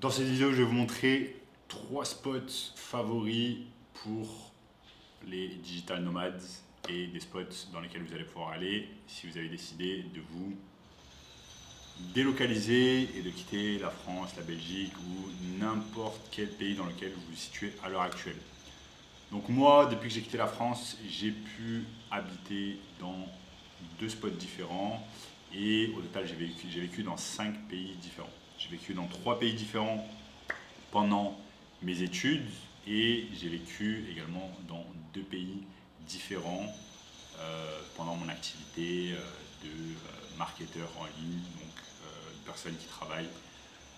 Dans cette vidéo, je vais vous montrer 3 spots favoris pour les digital nomades et des spots dans lesquels vous allez pouvoir aller si vous avez décidé de vous délocaliser et de quitter la France, la Belgique ou n'importe quel pays dans lequel vous vous situez à l'heure actuelle. Donc moi, depuis que j'ai quitté la France, j'ai pu habiter dans 2 spots différents et au total, j'ai vécu dans 5 pays différents. J'ai vécu dans 3 pays différents pendant mes études et j'ai vécu également dans 2 pays différents pendant mon activité de marketeur en ligne, donc une personne qui travaille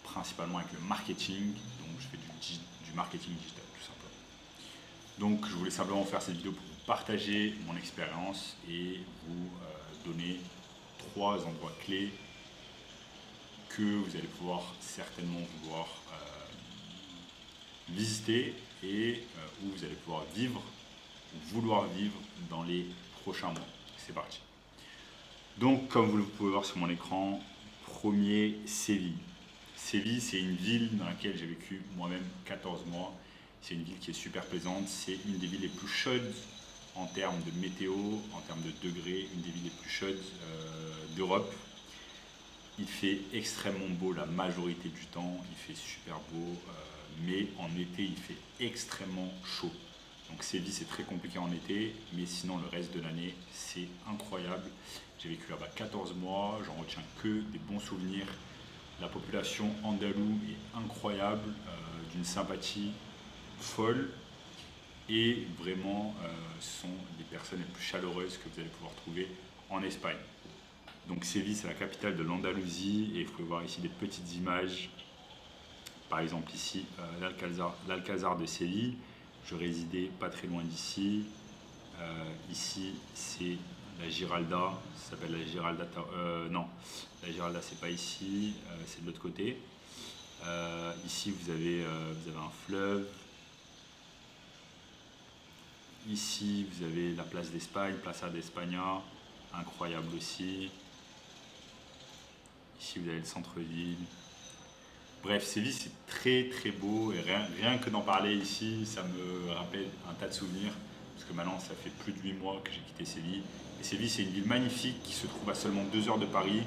principalement avec le marketing, donc je fais du marketing digital tout simplement. Donc je voulais simplement faire cette vidéo pour vous partager mon expérience et vous donner 3 endroits clés que vous allez pouvoir certainement vouloir visiter et où vous allez pouvoir vivre ou vouloir vivre dans les prochains mois. C'est parti. Donc comme vous le pouvez voir sur mon écran, premier, Séville. Séville, c'est une ville dans laquelle j'ai vécu moi-même 14 mois. C'est une ville qui est super plaisante. C'est une des villes les plus chaudes en termes de météo, en termes de degrés, une des villes les plus chaudes d'Europe. Il fait extrêmement beau la majorité du temps, il fait super beau, mais en été il fait extrêmement chaud. Donc Séville c'est très compliqué en été, mais sinon le reste de l'année c'est incroyable. J'ai vécu là-bas 14 mois, j'en retiens que des bons souvenirs. La population andalouse est incroyable, d'une sympathie folle et vraiment ce sont des personnes les plus chaleureuses que vous allez pouvoir trouver en Espagne. Donc Séville, c'est la capitale de l'Andalousie et vous pouvez voir ici des petites images. Par exemple ici, l'Alcazar de Séville. Je résidais pas très loin d'ici. Ici, c'est la Giralda. Ça s'appelle la Giralda. Non, la Giralda, c'est pas ici, c'est de l'autre côté. Ici, vous avez un fleuve. Ici, vous avez la place d'Espagne, Plaza d'España, incroyable aussi. Ici, vous avez le centre-ville. Bref, Séville, c'est très très beau et rien que d'en parler ici, ça me rappelle un tas de souvenirs. Parce que maintenant, ça fait plus de 8 mois que j'ai quitté Séville. Et Séville, c'est une ville magnifique qui se trouve à seulement 2 heures de Paris.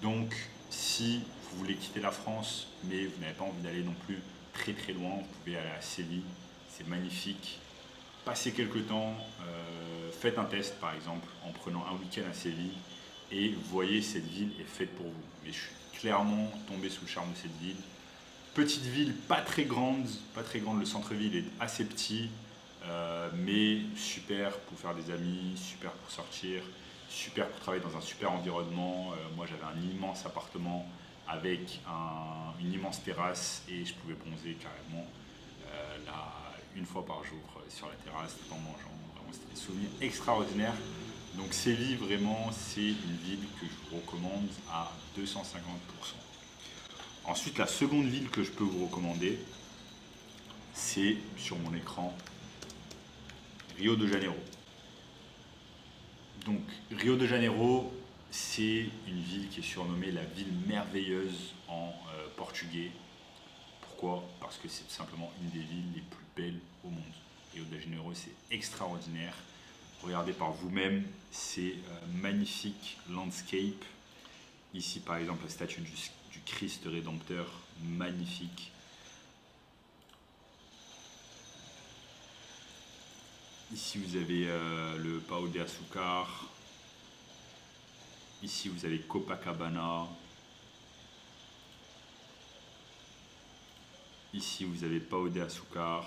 Donc, si vous voulez quitter la France, mais vous n'avez pas envie d'aller non plus très très loin, vous pouvez aller à Séville. C'est magnifique. Passez quelques temps, faites un test par exemple en prenant un week-end à Séville. Et voyez, cette ville est faite pour vous. Mais je suis clairement tombé sous le charme de cette ville. Petite ville, pas très grande, le centre-ville est assez petit, mais super pour faire des amis, super pour sortir, super pour travailler dans un super environnement. Moi j'avais un immense appartement avec une immense terrasse et je pouvais bronzer carrément une fois par jour sur la terrasse tout en mangeant. Vraiment, c'était des souvenirs extraordinaires. Donc Séville, vraiment, c'est une ville que je vous recommande à 250%. Ensuite, la seconde ville que je peux vous recommander, c'est sur mon écran, Rio de Janeiro. Donc Rio de Janeiro, c'est une ville qui est surnommée la ville merveilleuse en portugais. Pourquoi? Parce que c'est tout simplement une des villes les plus belles au monde. Rio de Janeiro, c'est extraordinaire. Regardez par vous-même ces magnifiques landscapes. Ici, par exemple, la statue du Christ Rédempteur, magnifique. Ici, vous avez le Pão de Açúcar. Ici, vous avez Copacabana. Ici, vous avez Pão de Açúcar.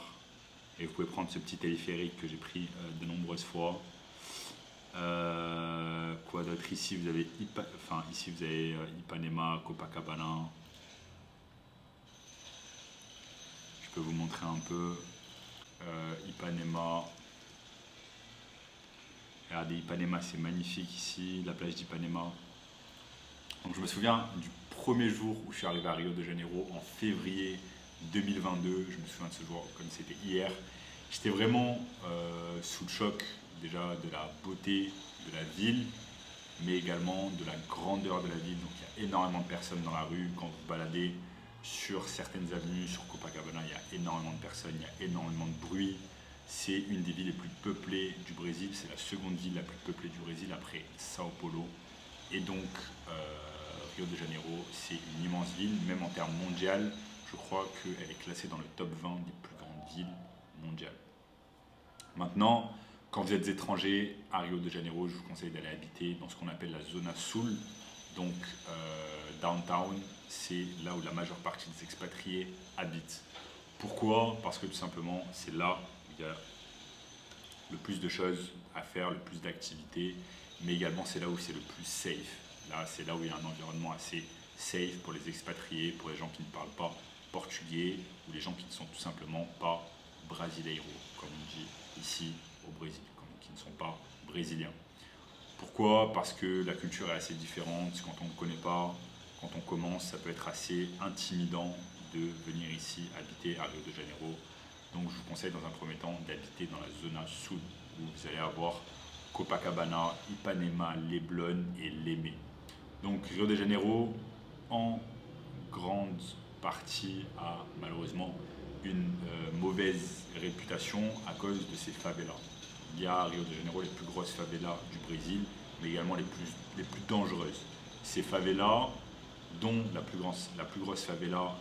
Et vous pouvez prendre ce petit téléphérique que j'ai pris de nombreuses fois. Quoi d'autre? Ici vous avez Ipanema, Copacabana. Je peux vous montrer un peu Ipanema. Regardez, Ipanema, c'est magnifique ici, la plage d'Ipanema. Donc je me souviens du premier jour où je suis arrivé à Rio de Janeiro en février 2022, je me souviens de ce jour comme c'était hier. J'étais vraiment sous le choc déjà de la beauté de la ville, mais également de la grandeur de la ville. Donc il y a énormément de personnes dans la rue quand vous vous baladez. sur certaines avenues, sur Copacabana, il y a énormément de personnes, il y a énormément de bruit. C'est une des villes les plus peuplées du Brésil, c'est la seconde ville la plus peuplée du Brésil après Sao Paulo. Et donc, Rio de Janeiro, c'est une immense ville, même en termes mondial, je crois qu'elle est classée dans le top 20 des plus grandes villes mondiales. Maintenant, quand vous êtes étranger à Rio de Janeiro, je vous conseille d'aller habiter dans ce qu'on appelle la zona sul. Donc, downtown, c'est là où la majeure partie des expatriés habitent. Pourquoi? Parce que tout simplement, c'est là où il y a le plus de choses à faire, le plus d'activités, mais également c'est là où c'est le plus safe. Là, c'est là où il y a un environnement assez safe pour les expatriés, pour les gens qui ne parlent pas portugais ou les gens qui ne sont tout simplement pas brasileiro, comme on dit ici au Brésil, qui ne sont pas brésiliens. Pourquoi? Parce que la culture est assez différente. Quand on ne connaît pas, quand on commence, ça peut être assez intimidant de venir ici habiter à Rio de Janeiro. Donc je vous conseille dans un premier temps d'habiter dans la zona sul, où vous allez avoir Copacabana, Ipanema, Leblon et Leme. Donc Rio de Janeiro, en grande partie, a malheureusement une mauvaise réputation à cause de ces favelas. Il y a à Rio de Janeiro les plus grosses favelas du Brésil, mais également les plus dangereuses. Ces favelas, dont la plus grosse favela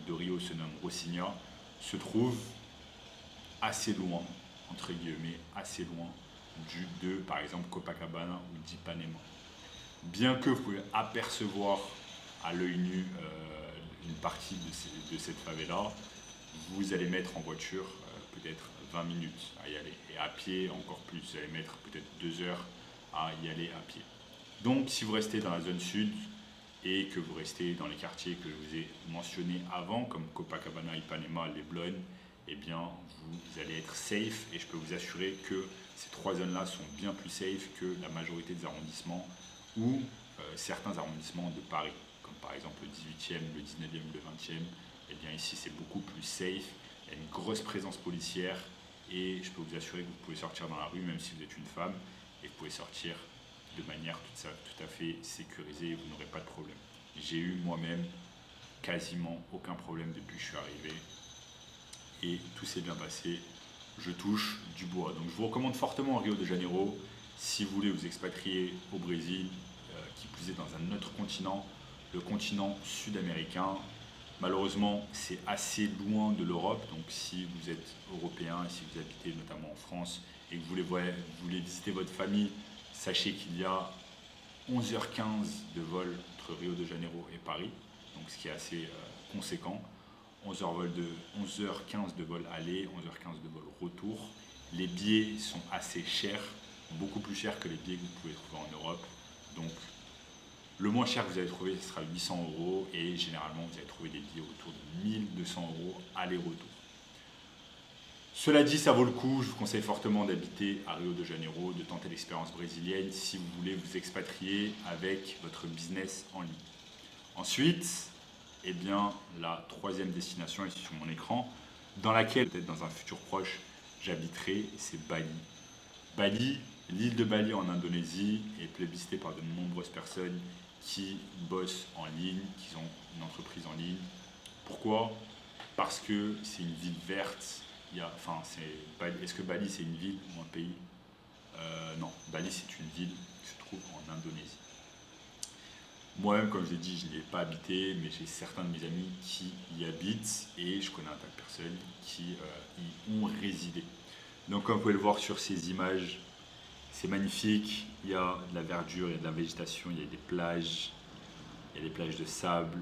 de Rio se nomme Rocinha, se trouve assez loin, entre guillemets, assez loin de, par exemple, Copacabana ou d'Ipanema. Bien que vous pouvez apercevoir à l'œil nu une partie de cette favela, vous allez mettre en voiture peut-être 20 minutes à y aller. Et à pied, encore plus. Vous allez mettre peut-être 2 heures à y aller à pied. Donc, si vous restez dans la zone sud et que vous restez dans les quartiers que je vous ai mentionnés avant, comme Copacabana, Ipanema, Leblon, eh bien, vous allez être safe. Et je peux vous assurer que ces 3 zones-là sont bien plus safe que la majorité des arrondissements ou certains arrondissements de Paris, comme par exemple le 18e, le 19e, le 20e. Eh bien, ici, c'est beaucoup plus safe. Il y a une grosse présence policière et je peux vous assurer que vous pouvez sortir dans la rue même si vous êtes une femme et vous pouvez sortir de manière tout à fait sécurisée et vous n'aurez pas de problème. J'ai eu moi-même quasiment aucun problème depuis que je suis arrivé et tout s'est bien passé. Je touche du bois. Donc je vous recommande fortement Rio de Janeiro si vous voulez vous expatrier au Brésil, qui plus est dans un autre continent, le continent sud-américain. Malheureusement, c'est assez loin de l'Europe, donc si vous êtes européen et si vous habitez notamment en France et que vous voulez visiter votre famille, sachez qu'il y a 11h15 de vol entre Rio de Janeiro et Paris, donc ce qui est assez conséquent. 11h15 de vol aller, 11h15 de vol retour. Les billets sont assez chers, beaucoup plus chers que les billets que vous pouvez trouver en Europe. Donc le moins cher que vous allez trouver, ce sera 800 € et généralement vous allez trouver des billets autour de 1200 € aller-retour. Cela dit, ça vaut le coup. Je vous conseille fortement d'habiter à Rio de Janeiro, de tenter l'expérience brésilienne si vous voulez vous expatrier avec votre business en ligne. Ensuite, eh bien, la 3e destination ici sur mon écran, dans laquelle peut-être dans un futur proche j'habiterai, c'est Bali. Bali, l'île de Bali en Indonésie est plébiscitée par de nombreuses personnes qui bossent en ligne, qui ont une entreprise en ligne. Pourquoi? Parce que c'est une ville verte. Est-ce que Bali c'est une ville ou un pays? Non, Bali c'est une ville qui se trouve en Indonésie. Moi-même, comme je l'ai dit, je n'y ai pas habité, mais j'ai certains de mes amis qui y habitent et je connais un tas de personnes qui y ont résidé. Donc comme vous pouvez le voir sur ces images, c'est magnifique, il y a de la verdure, il y a de la végétation, il y a des plages de sable.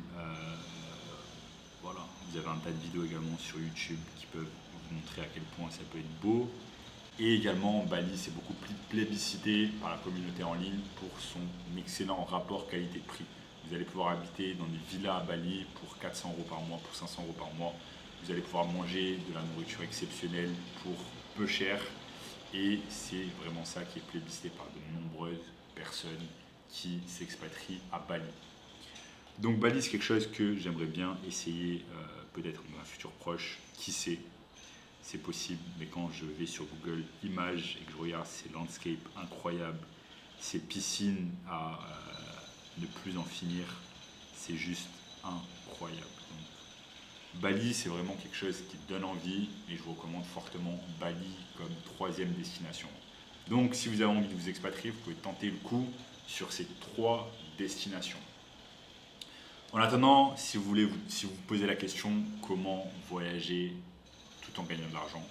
Voilà, vous avez un tas de vidéos également sur YouTube qui peuvent vous montrer à quel point ça peut être beau. Et également, Bali, c'est beaucoup plus plébiscité par la communauté en ligne pour son excellent rapport qualité-prix. Vous allez pouvoir habiter dans des villas à Bali pour 400 € par mois, pour 500 € par mois. Vous allez pouvoir manger de la nourriture exceptionnelle pour peu cher. Et c'est vraiment ça qui est plébiscité par de nombreuses personnes qui s'expatrient à Bali. Donc Bali, c'est quelque chose que j'aimerais bien essayer peut-être dans un futur proche. Qui sait? C'est possible, mais quand je vais sur Google Images et que je regarde ces landscapes incroyables, ces piscines à ne plus en finir, c'est juste incroyable. Donc Bali, c'est vraiment quelque chose qui donne envie et je vous recommande fortement Bali comme troisième destination. Donc, si vous avez envie de vous expatrier, vous pouvez tenter le coup sur ces 3 destinations. En attendant, si vous vous posez la question comment voyager tout en gagnant de l'argent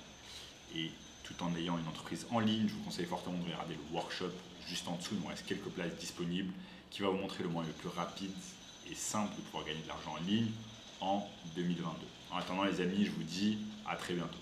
et tout en ayant une entreprise en ligne, je vous conseille fortement de regarder le workshop juste en dessous. Il nous reste quelques places disponibles qui va vous montrer le moyen le plus rapide et simple de pouvoir gagner de l'argent en ligne en 2022. En attendant les amis, je vous dis à très bientôt.